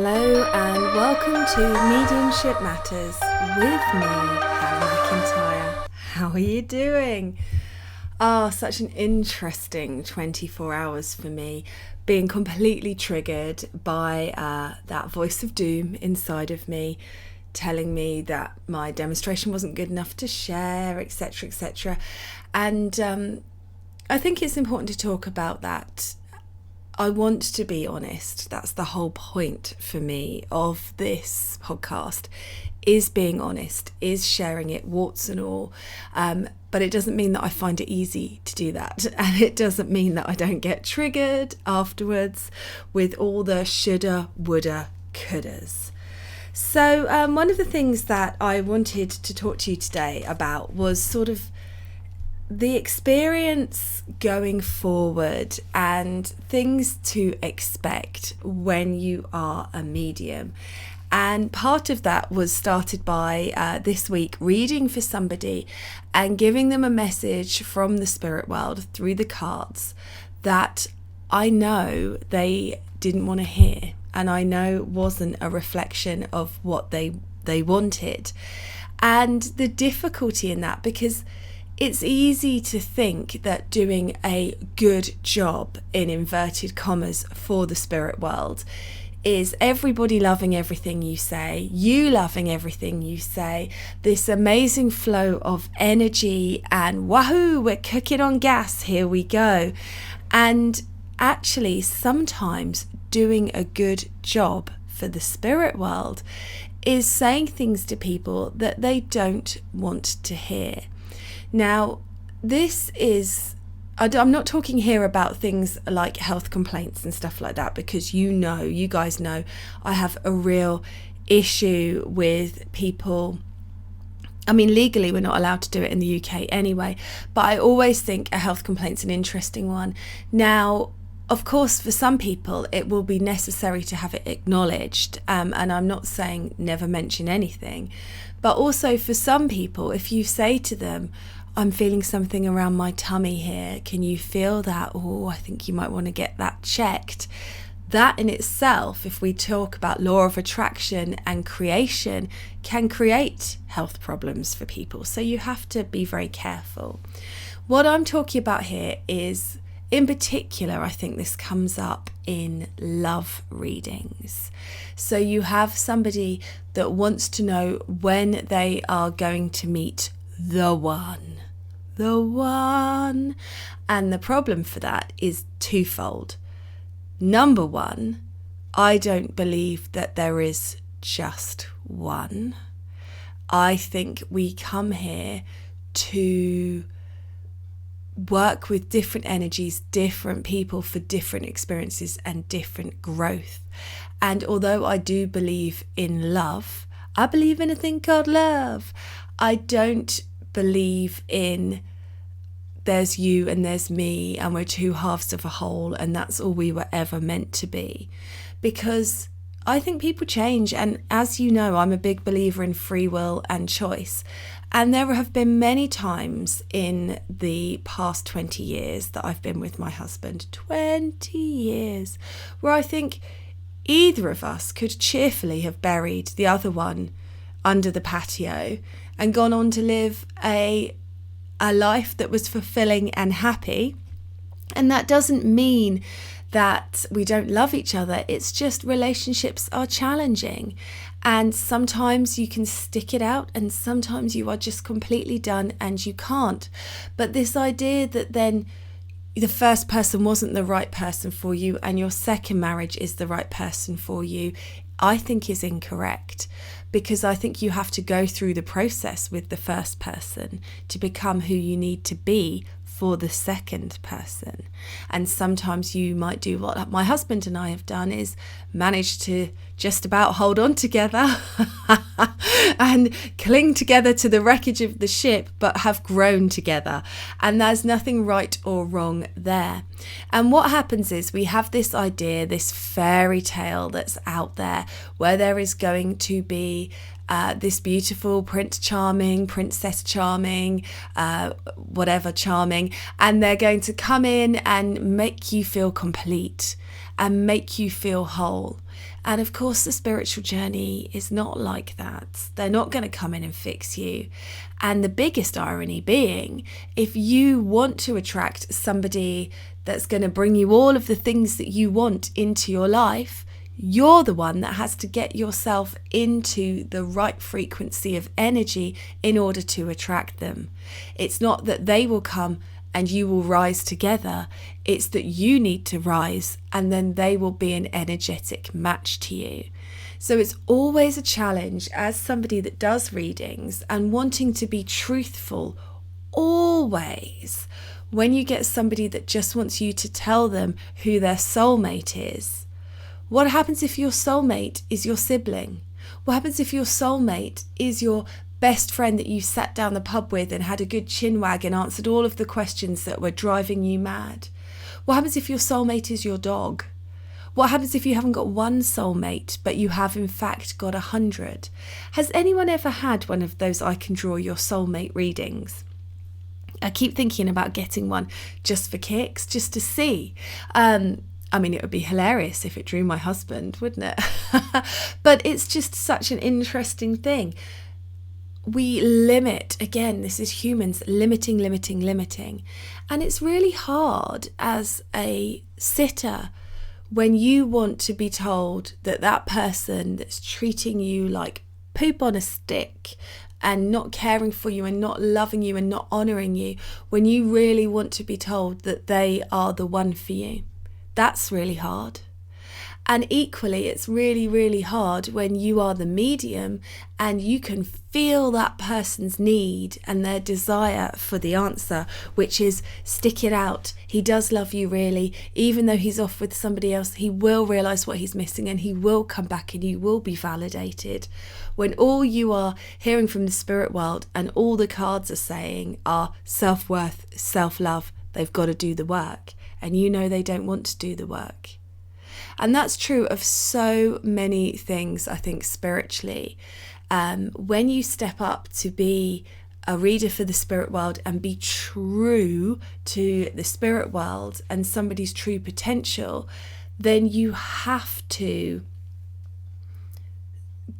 Hello and welcome to Mediumship Matters with me, Hannah Macintyre. How are you doing? Such an interesting 24 hours for me, being completely triggered by that voice of doom inside of me, telling me that my demonstration wasn't good enough to share, etc., etc. And I think it's important to talk about that. I want to be honest. That's the whole point for me of this podcast, is being honest, is sharing it, warts and all. But it doesn't mean that I find it easy to do that. And it doesn't mean that I don't get triggered afterwards with all the shoulda, woulda, couldas. So one of the things that I wanted to talk to you today about was sort of the experience going forward and things to expect when you are a medium. And part of that was started by this week reading for somebody and giving them a message from the spirit world through the cards that I know they didn't want to hear, and I know wasn't a reflection of what they wanted. And the difficulty in that, because it's easy to think that doing a good job, in inverted commas, for the spirit world is everybody loving everything you say, you loving everything you say, this amazing flow of energy, and wahoo, we're cooking on gas, here we go. And actually, sometimes doing a good job for the spirit world is saying things to people that they don't want to hear. Now, this is, I'm not talking here about things like health complaints and stuff like that, because you guys know, I have a real issue with people. I mean, legally, we're not allowed to do it in the UK anyway, but I always think a health complaint's an interesting one. Now, of course, for some people, it will be necessary to have it acknowledged, and I'm not saying never mention anything, but also for some people, if you say to them, I'm feeling something around my tummy here, can you feel that? Oh, I think you might want to get that checked. That in itself, if we talk about law of attraction and creation, can create health problems for people. So you have to be very careful. What I'm talking about here is, in particular, I think this comes up in love readings. So you have somebody that wants to know when they are going to meet the one. And the problem for that is twofold. Number one, I don't believe that there is just one. I think we come here to work with different energies, different people for different experiences and different growth. And although I do believe in love, I believe in a thing called love. I don't believe in there's you and there's me and we're two halves of a whole and that's all we were ever meant to be. Because I think people change, and as you know, I'm a big believer in free will and choice. And there have been many times in the past 20 years that I've been with my husband, 20 years, where I think either of us could cheerfully have buried the other one under the patio and gone on to live a life that was fulfilling and happy. And that doesn't mean that we don't love each other. It's just relationships are challenging. And sometimes you can stick it out and sometimes you are just completely done and you can't. But this idea that then the first person wasn't the right person for you and your second marriage is the right person for you, I think is incorrect. Because I think you have to go through the process with the first person to become who you need to be for the second person. And sometimes you might do what my husband and I have done, is manage to just about hold on together and cling together to the wreckage of the ship, but have grown together. And there's nothing right or wrong there. And what happens is we have this idea, this fairy tale that's out there, where there is going to be this beautiful Prince Charming, Princess Charming, whatever charming, and they're going to come in and make you feel complete and make you feel whole. And of course, the spiritual journey is not like that. They're not going to come in and fix you. And the biggest irony being, if you want to attract somebody that's going to bring you all of the things that you want into your life, you're the one that has to get yourself into the right frequency of energy in order to attract them. It's not that they will come and you will rise together. It's that you need to rise and then they will be an energetic match to you. So it's always a challenge as somebody that does readings and wanting to be truthful always. When you get somebody that just wants you to tell them who their soulmate is, what happens if your soulmate is your sibling? What happens if your soulmate is your best friend that you sat down the pub with and had a good chinwag and answered all of the questions that were driving you mad? What happens if your soulmate is your dog? What happens if you haven't got one soulmate, but you have in fact got 100? Has anyone ever had one of those I can draw your soulmate readings? I keep thinking about getting one just for kicks, just to see. I mean, it would be hilarious if it drew my husband, wouldn't it? But it's just such an interesting thing. We limit, again, this is humans limiting. And it's really hard as a sitter when you want to be told that that person that's treating you like poop on a stick and not caring for you and not loving you and not honouring you, when you really want to be told that they are the one for you. That's really hard. And equally, it's really, really hard when you are the medium and you can feel that person's need and their desire for the answer, which is stick it out. He does love you really. Even though he's off with somebody else, he will realise what he's missing and he will come back and you will be validated. When all you are hearing from the spirit world and all the cards are saying are self-worth, self-love, they've got to do the work. And you know they don't want to do the work. And that's true of so many things, I think, spiritually. When you step up to be a reader for the spirit world and be true to the spirit world and somebody's true potential, then you have to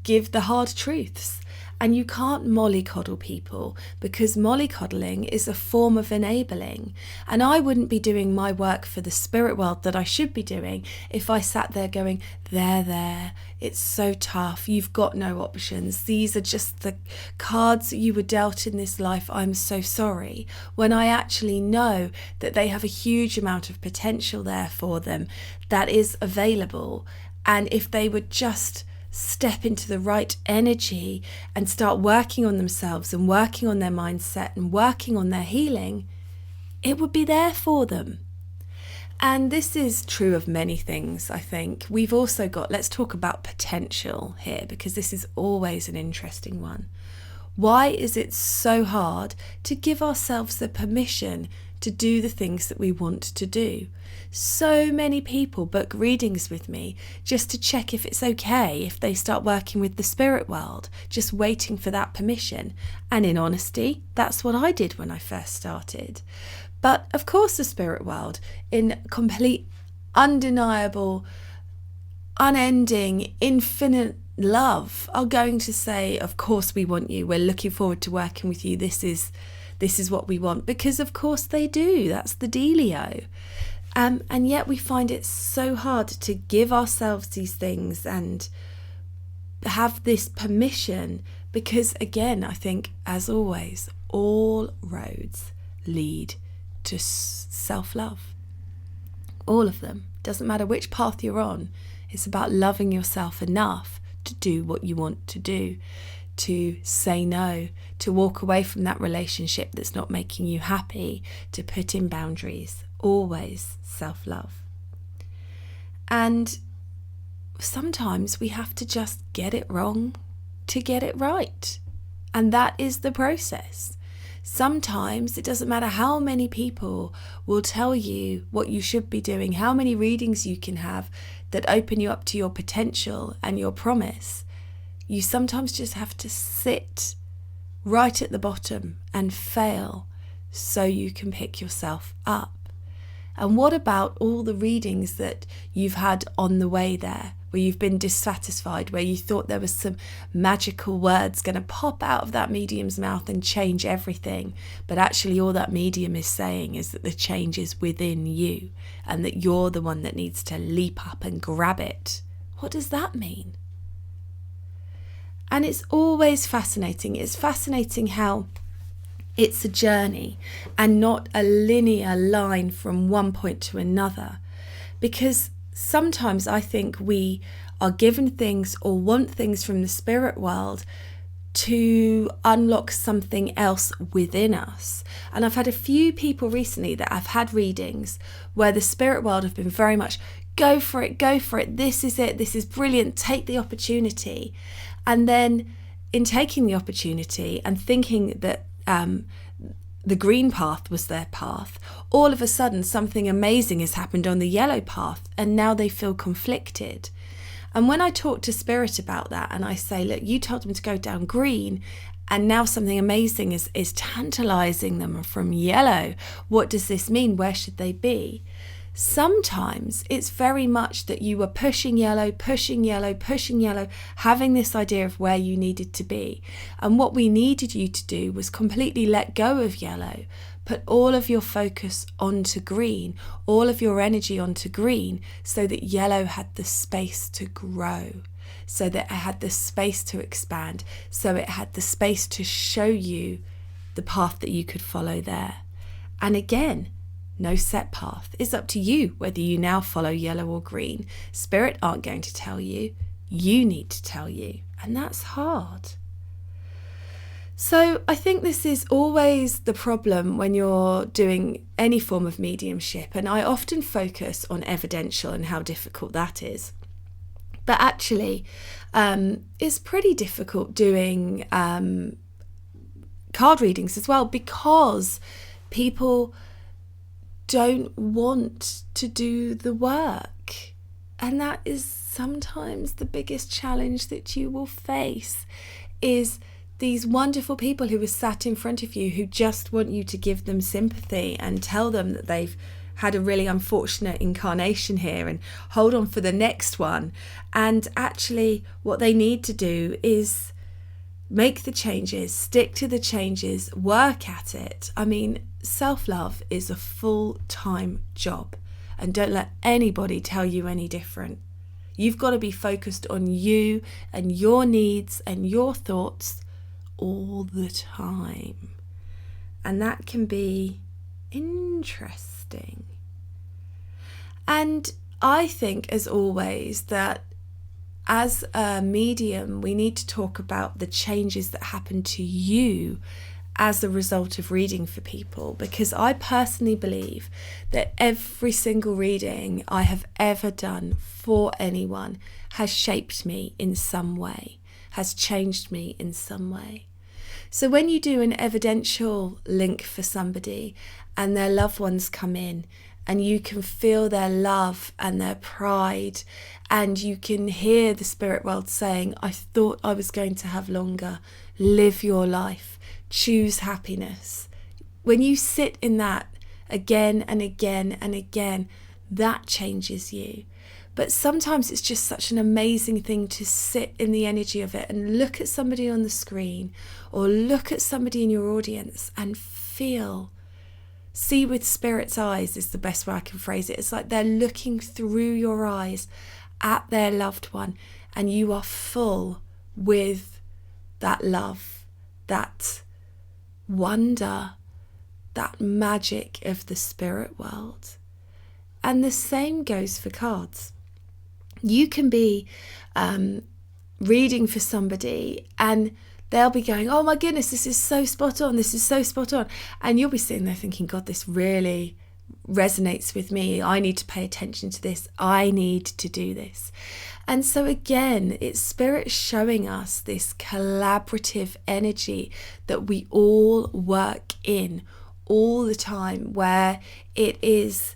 give the hard truths. And you can't mollycoddle people, because mollycoddling is a form of enabling. And I wouldn't be doing my work for the spirit world that I should be doing if I sat there going, there, it's so tough, you've got no options, these are just the cards that you were dealt in this life, I'm so sorry. When I actually know that they have a huge amount of potential there for them that is available. And if they would just step into the right energy and start working on themselves and working on their mindset and working on their healing, it would be there for them. And this is true of many things, I think. We've also got, let's talk about potential here, because this is always an interesting one. Why is it so hard to give ourselves the permission to do the things that we want to do? So many people book readings with me just to check if it's okay if they start working with the spirit world, just waiting for that permission. And in honesty, that's what I did when I first started. But of course the spirit world, in complete, undeniable, unending, infinite love, are going to say, of course we want you, we're looking forward to working with you, this is what we want, because of course they do, that's the dealio. And yet we find it so hard to give ourselves these things and have this permission, because again, I think, as always, all roads lead to self-love. All of them. Doesn't matter which path you're on. It's about loving yourself enough to do what you want to do, to say no, to walk away from that relationship that's not making you happy, to put in boundaries. Always self-love. And sometimes we have to just get it wrong to get it right. And that is the process. Sometimes it doesn't matter how many people will tell you what you should be doing, how many readings you can have that open you up to your potential and your promise. You sometimes just have to sit right at the bottom and fail so you can pick yourself up. And what about all the readings that you've had on the way there? where you've been dissatisfied, where you thought there was some magical words going to pop out of that medium's mouth and change everything. But actually all that medium is saying is that the change is within you and that you're the one that needs to leap up and grab it. What does that mean? And it's always fascinating. It's fascinating how it's a journey and not a linear line from one point to another. Because sometimes I think we are given things or want things from the spirit world to unlock something else within us. And I've had a few people recently that I've had readings where the spirit world have been very much, go for it, this is it, this is brilliant, take the opportunity. And then in taking the opportunity and thinking that the green path was their path, all of a sudden something amazing has happened on the yellow path, and now they feel conflicted. And when I talk to spirit about that and I say, look, you told them to go down green and now something amazing is tantalizing them from yellow, what does this mean? Where should they be? Sometimes it's very much that you were pushing yellow, having this idea of where you needed to be. And what we needed you to do was completely let go of yellow, put all of your focus onto green, all of your energy onto green, so that yellow had the space to grow, so that it had the space to expand, so it had the space to show you the path that you could follow there. And again, no set path. It's up to you whether you now follow yellow or green. Spirit aren't going to tell you. You need to tell you. And that's hard. So I think this is always the problem when you're doing any form of mediumship. And I often focus on evidential and how difficult that is. But actually, it's pretty difficult doing card readings as well, because people don't want to do the work. And that is sometimes the biggest challenge that you will face, is these wonderful people who are sat in front of you who just want you to give them sympathy and tell them that they've had a really unfortunate incarnation here and hold on for the next one. And actually what they need to do is make the changes, stick to the changes, work at it. I mean, self-love is a full-time job, and don't let anybody tell you any different. You've got to be focused on you and your needs and your thoughts all the time. And that can be interesting. And I think, as always, that as a medium, we need to talk about the changes that happen to you as a result of reading for people, because I personally believe that every single reading I have ever done for anyone has shaped me in some way, has changed me in some way. So when you do an evidential link for somebody and their loved ones come in, and you can feel their love and their pride, and you can hear the spirit world saying, I thought I was going to have longer, live your life, choose happiness. When you sit in that again and again and again, that changes you. But sometimes it's just such an amazing thing to sit in the energy of it and look at somebody on the screen or look at somebody in your audience and feel. See with spirit's eyes is the best way I can phrase it. It's like they're looking through your eyes at their loved one, and you are full with that love, that wonder, that magic of the spirit world. And the same goes for cards. You can be reading for somebody and they'll be going, oh my goodness, this is so spot on, this is so spot on. And you'll be sitting there thinking, God, this really resonates with me. I need to pay attention to this. I need to do this. And so again, it's spirit showing us this collaborative energy that we all work in all the time, where it is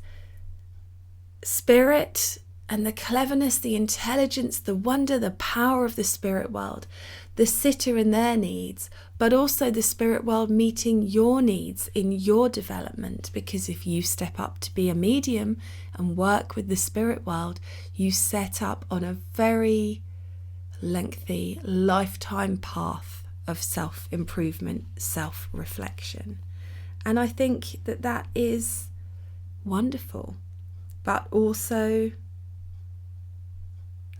spirit and the cleverness, the intelligence, the wonder, the power of the spirit world, the sitter and their needs, but also the spirit world meeting your needs in your development. Because if you step up to be a medium and work with the spirit world, you set up on a very lengthy lifetime path of self-improvement, self-reflection. And I think that is wonderful, but also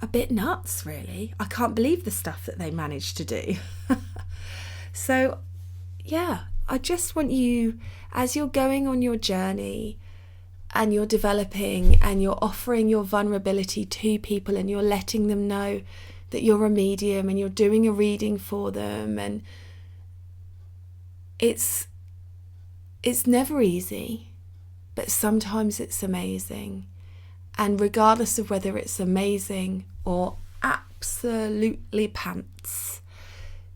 a bit nuts, really. I can't believe the stuff that they managed to do. So, yeah, I just want you, as you're going on your journey and you're developing and you're offering your vulnerability to people and you're letting them know that you're a medium and you're doing a reading for them, and it's never easy, but sometimes it's amazing. And regardless of whether it's amazing or absolutely pants,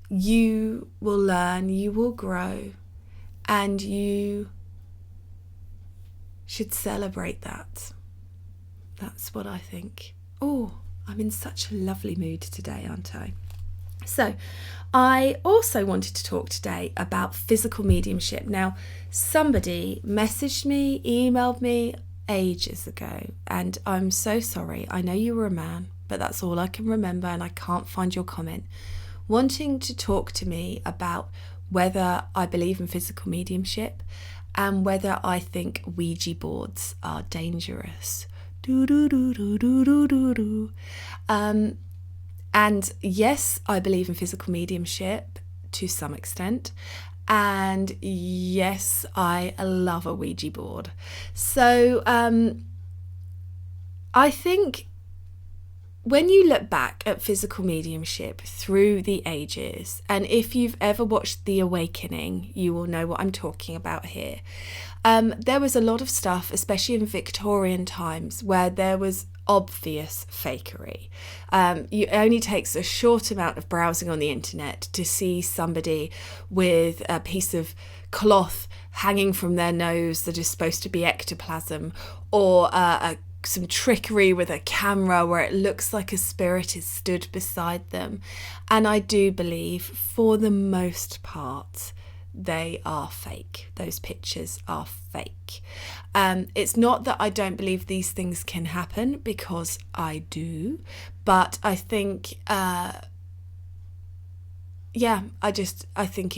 you will learn, you will grow, and you should celebrate that. That's what I think. Oh, I'm in such a lovely mood today, aren't I? So, I also wanted to talk today about physical mediumship. Now, somebody messaged me, emailed me ages ago, and I'm so sorry. I know you were a man, but that's all I can remember, and I can't find your comment, wanting to talk to me about whether I believe in physical mediumship and whether I think Ouija boards are dangerous. And yes, I believe in physical mediumship to some extent. And yes, I love a Ouija board. So I think when you look back at physical mediumship through the ages, and if you've ever watched The Awakening, you will know what I'm talking about here. There was a lot of stuff, especially in Victorian times, where there was obvious fakery. It only takes a short amount of browsing on the internet to see somebody with a piece of cloth hanging from their nose that is supposed to be ectoplasm, or some trickery with a camera where it looks like a spirit is stood beside them. And I do believe, for the most part, they are fake. Those pictures are fake. It's not that I don't believe these things can happen, because I do, but I think I think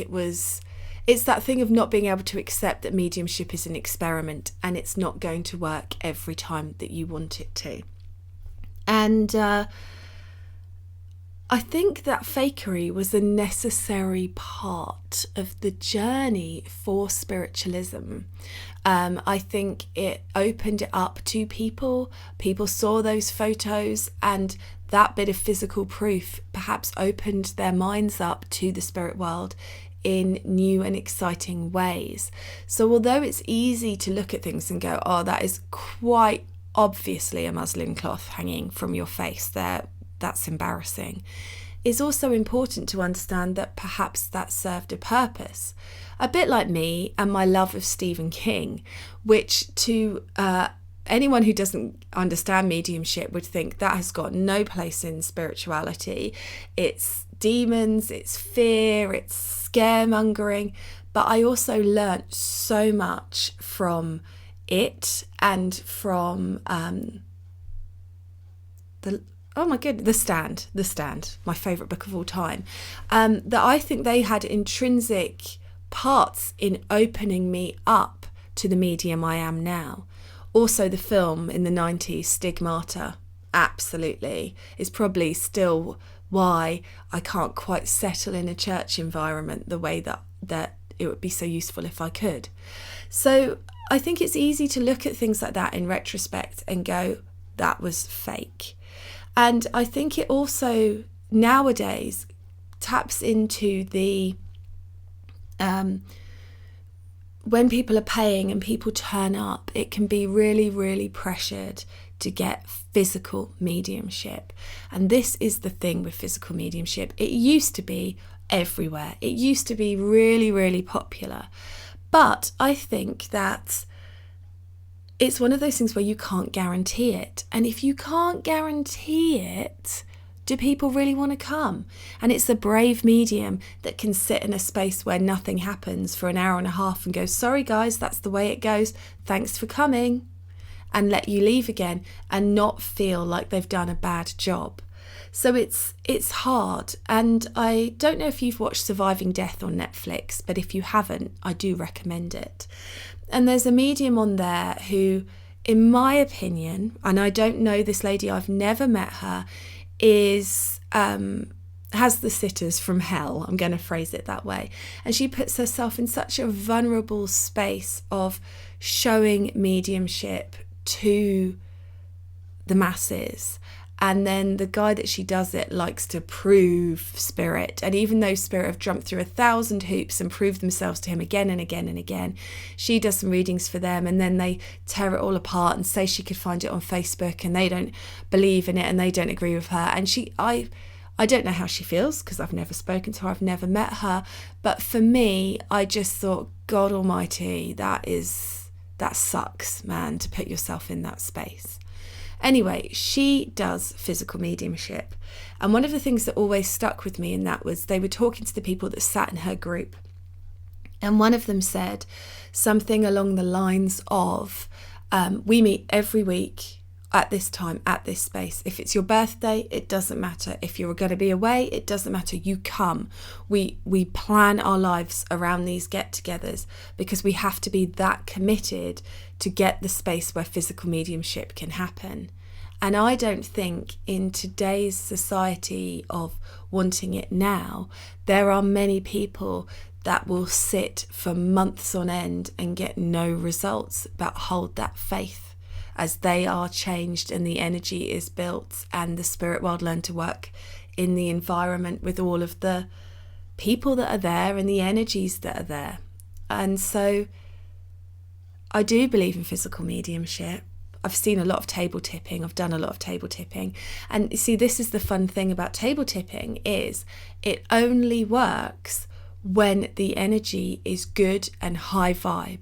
it's that thing of not being able to accept that mediumship is an experiment and it's not going to work every time that you want it to. And I think that fakery was a necessary part of the journey for spiritualism. I think it opened it up to people. People saw those photos, and that bit of physical proof perhaps opened their minds up to the spirit world in new and exciting ways. So although it's easy to look at things and go, oh, that is quite obviously a muslin cloth hanging from your face there, that's embarrassing, it's also important to understand that perhaps that served a purpose. A bit like me and my love of Stephen King, which to anyone who doesn't understand mediumship would think that has got no place in spirituality. It's demons, it's fear, it's scaremongering. But I also learnt so much from it and from The Stand, my favourite book of all time, that I think they had intrinsic parts in opening me up to the medium I am now. Also, the film in the 90s, Stigmata, absolutely, is probably still why I can't quite settle in a church environment the way that it would be so useful if I could. So I think it's easy to look at things like that in retrospect and go, that was fake. And I think it also nowadays taps into the when people are paying and people turn up, it can be really, really pressured to get physical mediumship. And this is the thing with physical mediumship. It used to be everywhere. It used to be really, really popular. But I think that it's one of those things where you can't guarantee it. And if you can't guarantee it, Do people really want to come? And it's a brave medium that can sit in a space where nothing happens for an hour and a half and go, sorry guys, that's the way it goes. Thanks for coming. And let you leave again and not feel like they've done a bad job. So it's hard. And I don't know if you've watched Surviving Death on Netflix, but if you haven't, I do recommend it. And there's a medium on there who, in my opinion, and I don't know this lady, I've never met her, is has the sitters from hell. I'm going to phrase it that way. And she puts herself in such a vulnerable space of showing mediumship to the masses. And then the guy that she does it likes to prove spirit. And even though spirit have jumped through 1,000 hoops and proved themselves to him again and again and again, she does some readings for them, and then they tear it all apart and say she could find it on Facebook, and they don't believe in it and they don't agree with her. And I don't know how she feels, because I've never spoken to her, I've never met her. But for me, I just thought, God almighty, that sucks, man, to put yourself in that space. Anyway, she does physical mediumship. And one of the things that always stuck with me in that was they were talking to the people that sat in her group. And one of them said something along the lines of, we meet every week at this time, at this space. If it's your birthday, it doesn't matter. If you're going to be away, it doesn't matter. You come. We plan our lives around these get-togethers because we have to be that committed to get the space where physical mediumship can happen. And I don't think in today's society of wanting it now, there are many people that will sit for months on end and get no results, but hold that faith as they are changed and the energy is built and the spirit world learn to work in the environment with all of the people that are there and the energies that are there. And so I do believe in physical mediumship. I've seen a lot of table tipping. I've done a lot of table tipping. And see, this is the fun thing about table tipping is it only works when the energy is good and high vibe.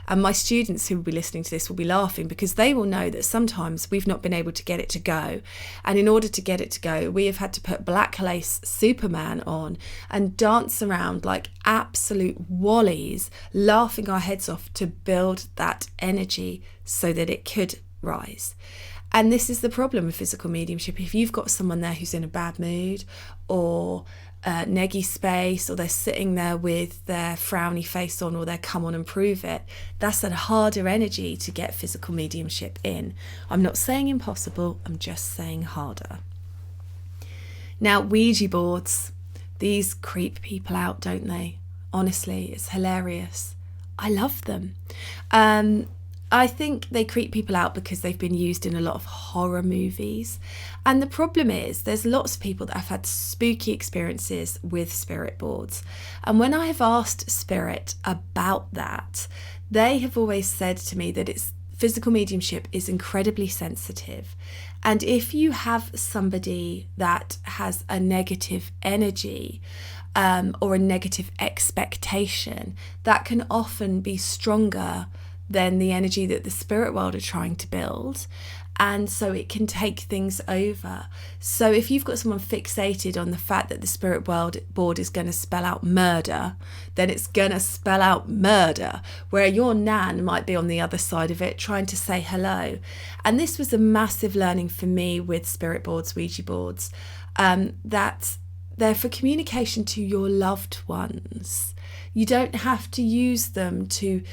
And my students who will be listening to this will be laughing because they will know that sometimes we've not been able to get it to go. And in order to get it to go, we have had to put Black Lace Superman on and dance around like absolute wallies, laughing our heads off to build that energy so that it could rise. And this is the problem with physical mediumship. If you've got someone there who's in a bad mood or neggy space, or they're sitting there with their frowny face on, or their come on and prove it, that's a harder energy to get physical mediumship in. I'm not saying impossible, I'm just saying harder. Now, Ouija boards, these creep people out, don't they? Honestly, it's hilarious. I love them. I think they creep people out because they've been used in a lot of horror movies. And the problem is there's lots of people that have had spooky experiences with spirit boards. And when I have asked spirit about that, they have always said to me that physical mediumship is incredibly sensitive. And if you have somebody that has a negative energy, or a negative expectation, that can often be stronger than the energy that the spirit world are trying to build. And so it can take things over. So if you've got someone fixated on the fact that the spirit world board is going to spell out murder, then it's going to spell out murder, where your nan might be on the other side of it trying to say hello. And this was a massive learning for me with spirit boards, Ouija boards, that they're for communication to your loved ones. You don't have to use them to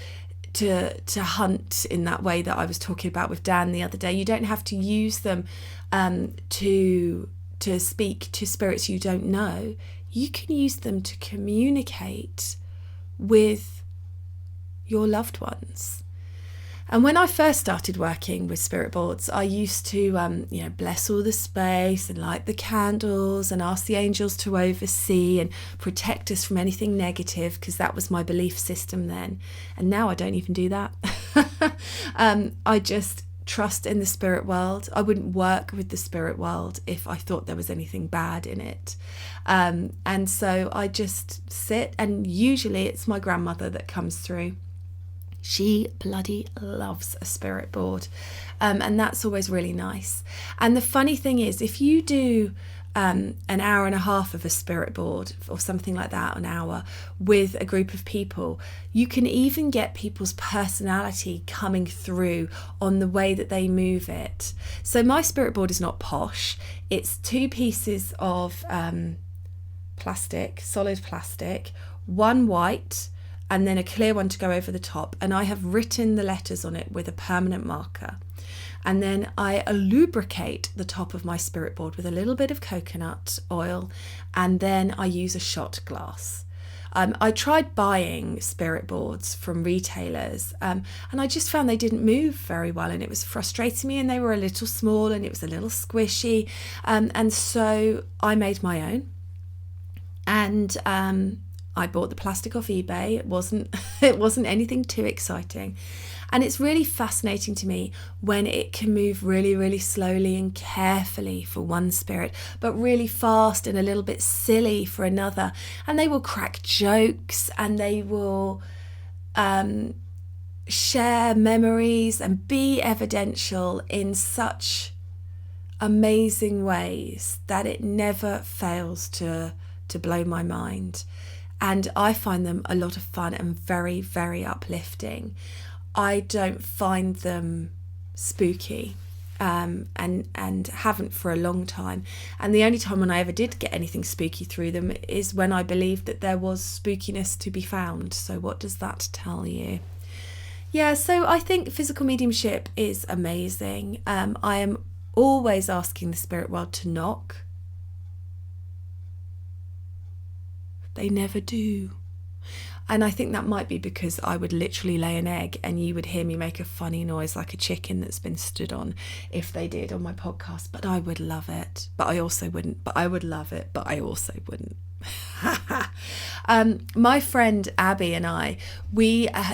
hunt in that way that I was talking about with Dan the other day. You don't have to use them to speak to spirits you don't know. You can use them to communicate with your loved ones. And when I first started working with spirit boards, I used to bless all the space and light the candles and ask the angels to oversee and protect us from anything negative, because that was my belief system then. And now I don't even do that. I just trust in the spirit world. I wouldn't work with the spirit world if I thought there was anything bad in it. And so I just sit, and usually it's my grandmother that comes through. She bloody loves a spirit board, and that's always really nice. And the funny thing is, if you do an hour and a half of a spirit board or something like that, an hour with a group of people, you can even get people's personality coming through on the way that they move it. So my spirit board is not posh. It's 2 pieces of plastic, solid plastic, one white and then a clear one to go over the top, and I have written the letters on it with a permanent marker. And then I lubricate the top of my spirit board with a little bit of coconut oil, and then I use a shot glass. I tried buying spirit boards from retailers, and I just found they didn't move very well, and it was frustrating me, and they were a little small and it was a little squishy, and so I made my own. And I bought the plastic off eBay. It wasn't anything too exciting. And it's really fascinating to me when it can move really, really slowly and carefully for one spirit, but really fast and a little bit silly for another. And they will crack jokes, and they will share memories and be evidential in such amazing ways that it never fails to blow my mind. And I find them a lot of fun and very, very uplifting. I don't find them spooky, and haven't for a long time. And the only time when I ever did get anything spooky through them is when I believed that there was spookiness to be found. So what does that tell you? Yeah, so I think physical mediumship is amazing. I am always asking the spirit world to knock. They never do. And I think that might be because I would literally lay an egg and you would hear me make a funny noise like a chicken that's been stood on if they did on my podcast. But I would love it. But I also wouldn't. But I would love it. But I also wouldn't. My friend Abby and I,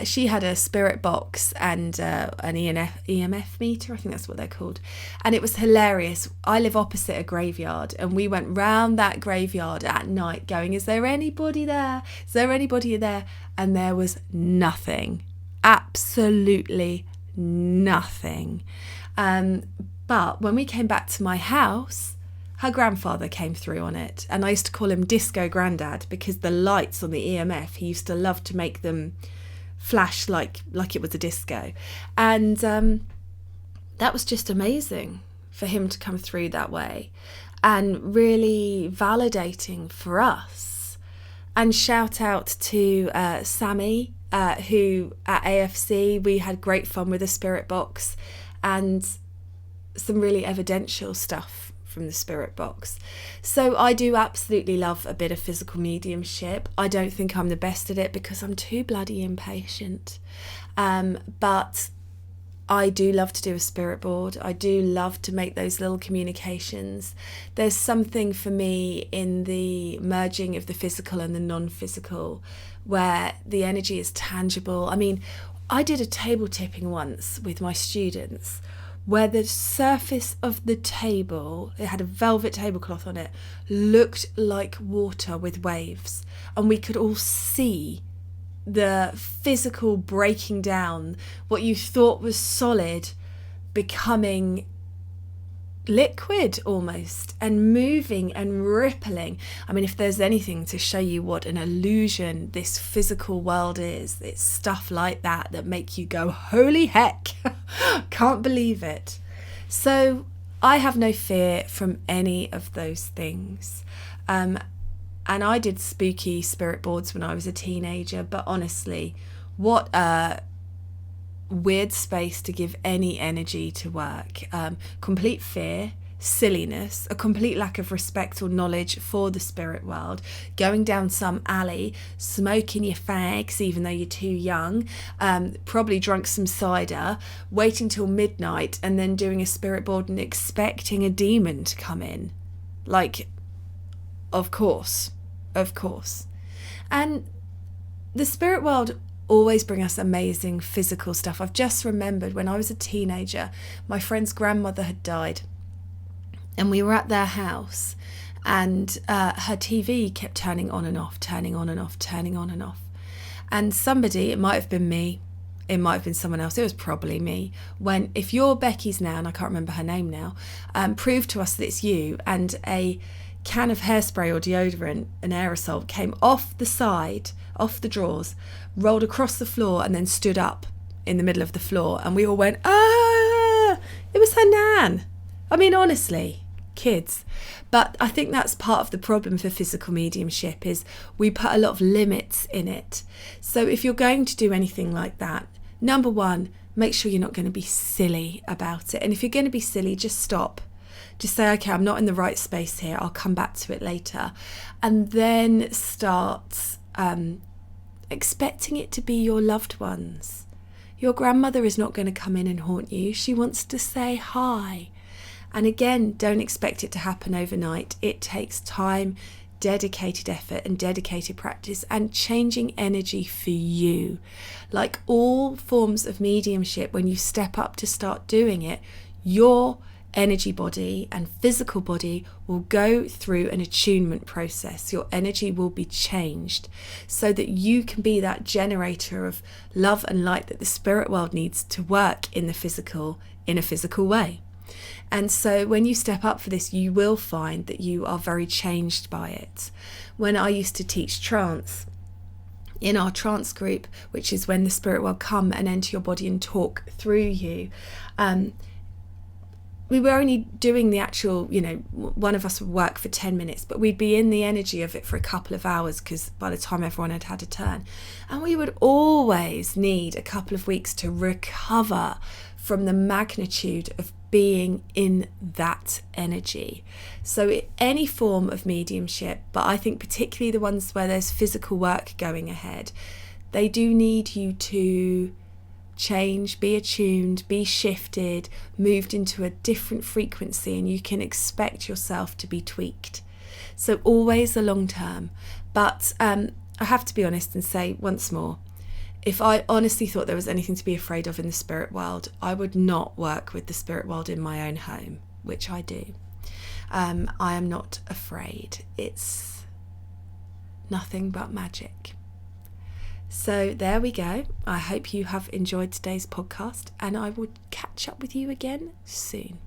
she had a spirit box and an EMF meter, I think that's what they're called, and it was hilarious. I live opposite a graveyard, and we went round that graveyard at night going, is there anybody there? Is there anybody there? And there was nothing, absolutely nothing. But when we came back to my house, her grandfather came through on it, and I used to call him Disco Grandad because the lights on the EMF, he used to love to make them flash like it was a disco. And that was just amazing for him to come through that way, and really validating for us. And shout out to Sammy, who at AFC, we had great fun with a spirit box and some really evidential stuff from the spirit box. So I do absolutely love a bit of physical mediumship. I don't think I'm the best at it because I'm too bloody impatient. But I do love to do a spirit board. I do love to make those little communications. There's something for me in the merging of the physical and the non-physical where the energy is tangible. I mean, I did a table tipping once with my students where the surface of the table, it had a velvet tablecloth on it, looked like water with waves. And we could all see the physical breaking down, what you thought was solid becoming liquid almost, and moving and rippling. I mean, if there's anything to show you what an illusion this physical world is, it's stuff like that make you go, holy heck, can't believe it. So I have no fear from any of those things. And I did spooky spirit boards when I was a teenager, but honestly, what a weird space to give any energy to work. Complete fear, silliness, a complete lack of respect or knowledge for the spirit world, going down some alley, smoking your fags even though you're too young, probably drunk some cider, waiting till midnight and then doing a spirit board and expecting a demon to come in. Like, of course. And the spirit world always bring us amazing physical stuff. I've just remembered when I was a teenager, my friend's grandmother had died and we were at their house, and her TV kept turning on and off. And somebody, it might have been me, it might have been someone else, it was probably me, if you're Becky's now, and I can't remember her name now, prove to us that it's you, and a can of hairspray or deodorant, an aerosol, came off the side, off the drawers, rolled across the floor and then stood up in the middle of the floor, and we all went, ah, it was her nan. I mean, honestly, kids. But I think that's part of the problem for physical mediumship, is we put a lot of limits in it. So if you're going to do anything like that, number one, make sure you're not going to be silly about it. And if you're going to be silly, just stop. Just say, okay, I'm not in the right space here. I'll come back to it later. And then start expecting it to be your loved ones. Your grandmother is not going to come in and haunt you. She wants to say hi. And again, don't expect it to happen overnight. It takes time, dedicated effort and dedicated practice, and changing energy for you. Like all forms of mediumship, when you step up to start doing it, your energy body and physical body will go through an attunement process. Your energy will be changed so that you can be that generator of love and light that the spirit world needs to work in the physical, in a physical way. And so when you step up for this, you will find that you are very changed by it. When I used to teach trance, in our trance group, which is when the spirit will come and enter your body and talk through you, we were only doing the actual, one of us would work for 10 minutes, but we'd be in the energy of it for a couple of hours, because by the time everyone had had a turn, and we would always need a couple of weeks to recover from the magnitude of being in that energy. So any form of mediumship, but I think particularly the ones where there's physical work going ahead, they do need you to change, be attuned, be shifted, moved into a different frequency, and you can expect yourself to be tweaked. So always a long term. But I have to be honest and say once more, if I honestly thought there was anything to be afraid of in the spirit world, I would not work with the spirit world in my own home, which I do. I am not afraid. It's nothing but magic. So there we go. I hope you have enjoyed today's podcast, and I will catch up with you again soon.